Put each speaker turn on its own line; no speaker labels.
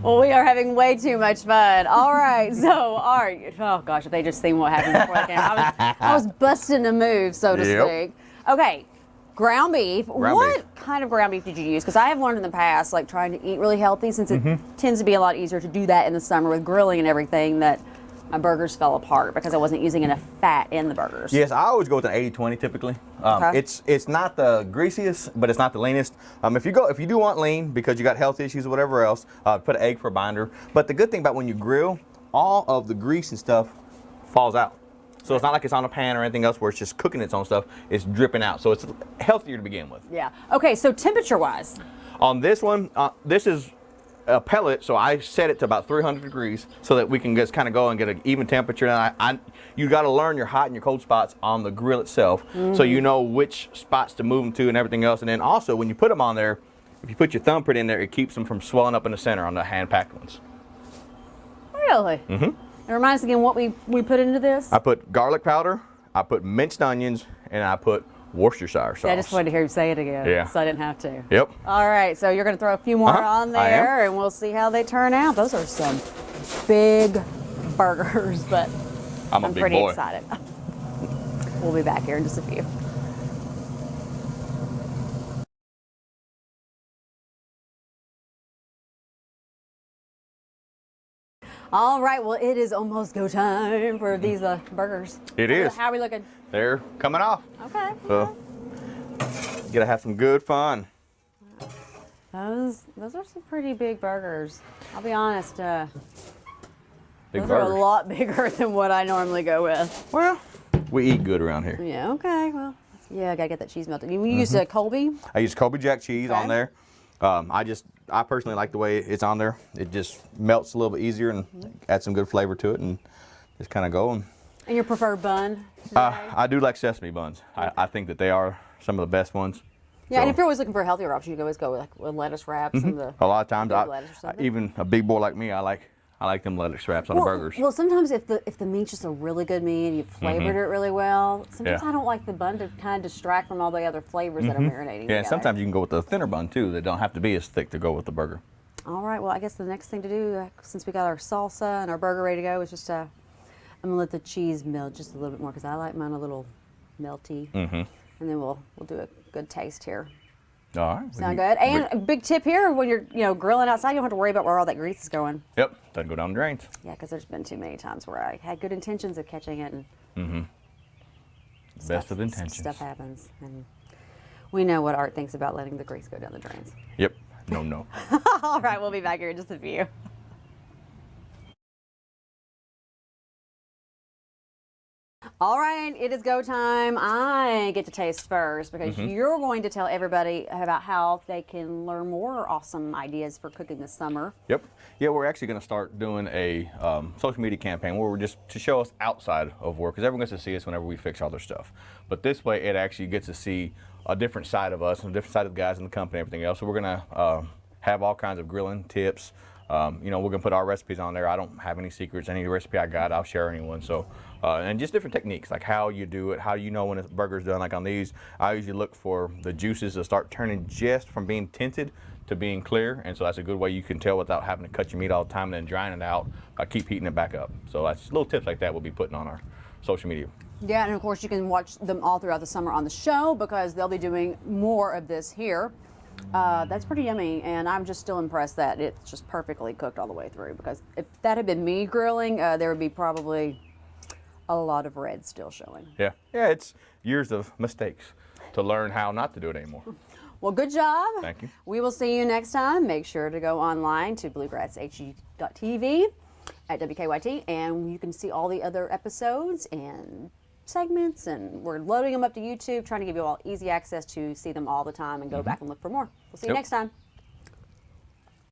Well, we are having way too much fun. All right, so Art, oh gosh, if they just seen what happened before the camera, I was busting a move, so to speak. Okay, ground beef. What kind of ground beef did you use? Because I have learned in the past, like trying to eat really healthy, since it tends to be a lot easier to do that in the summer with grilling and everything, that my burgers fell apart because I wasn't using enough fat in the burgers.
Yes, I always go with an 80-20 typically. It's not the greasiest, but it's not the leanest. If you do want lean because you got health issues or whatever else, put an egg for a binder. But the good thing about when you grill, all of the grease and stuff falls out. So it's not like it's on a pan or anything else where it's just cooking its own stuff. It's dripping out. So it's healthier to begin with.
Yeah. Okay, so temperature-wise?
On this one, this is a pellet, so I set it to about 300 degrees so that we can just kind of go and get an even temperature. And you got to learn your hot and your cold spots on the grill itself, so you know which spots to move them to and everything else. And then also when you put them on there, if you put your thumbprint in there, it keeps them from swelling up in the center on the hand-packed ones.
Really? Mm-hmm. It reminds us again what we put into this?
I put garlic powder, I put minced onions, and I put Worcestershire sauce.
Yeah, I just wanted to hear you say it again, so I didn't have to.
Yep.
All right, so you're going to throw a few more on there, and we'll see how they turn out. Those are some big burgers, but I'm pretty excited. We'll be back here in just a few. All right, well, it is almost go time for these burgers.
It is.
How are we looking?
They're coming off.
Okay.
So, you gotta have some good fun.
Those are some pretty big burgers. I'll be honest. Those
Big
are a lot bigger than what I normally go with.
Well, we eat good around here.
Yeah. Okay. Well. Yeah, I gotta get that cheese melted. You use a Colby?
I use Colby Jack cheese on there. I personally like the way it's on there. It just melts a little bit easier and adds some good flavor to it, and just kind of go.
And your preferred bun?
I do like sesame buns. I think that they are some of the best ones.
Yeah, and if you're always looking for a healthier option, you can always go with lettuce wraps and the.
A lot of times, even a big boy like me, I like them lettuce wraps on the burgers.
Well, sometimes if the meat's just a really good meat and you've flavored it really well, sometimes I don't like the bun to kind of distract from all the other flavors that are marinating.
Yeah, and sometimes you can go with the thinner bun too. They don't have to be as thick to go with the burger.
All right. Well, I guess the next thing to do, since we got our salsa and our burger ready to go, is just I'm gonna let the cheese melt just a little bit more because I like mine a little melty. And then we'll do a good taste here.
All right.
Sound good? And a big tip here, when you're grilling outside, you don't have to worry about where all that grease is going.
Yep, doesn't go down the drains.
Yeah, because there's been too many times where I had good intentions of catching it, and
Best of intentions.
Stuff happens, and we know what Art thinks about letting the grease go down the drains.
Yep. No.
All right, we'll be back here in just a few. All right, it is go time. I get to taste first because you're going to tell everybody about how they can learn more awesome ideas for cooking this summer.
Yep. Yeah, we're actually going to start doing a social media campaign where we're just to show us outside of work, because everyone gets to see us whenever we fix all their stuff. But this way, it actually gets to see a different side of us and a different side of the guys in the company and everything else. So we're going to have all kinds of grilling tips. We're going to put our recipes on there. I don't have any secrets. Any recipe I got, I'll share anyone. So, and just different techniques, like how you do it, how you know when a burger's done. Like on these, I usually look for the juices to start turning just from being tinted to being clear. And so that's a good way you can tell without having to cut your meat all the time and then drying it out. I keep heating it back up. So that's little tips like that we'll be putting on our social media.
Yeah, and of course you can watch them all throughout the summer on the show because they'll be doing more of this here. That's pretty yummy, and I'm just still impressed that it's just perfectly cooked all the way through, because if that had been me grilling, there would be probably a lot of red still showing.
Yeah, it's years of mistakes to learn how not to do it anymore.
Well, good job.
Thank you.
We will see you next time. Make sure to go online to bluegrasshg.tv at WKYT, and you can see all the other episodes and segments, and we're loading them up to YouTube, trying to give you all easy access to see them all the time and go back and look for more. We'll see you next time.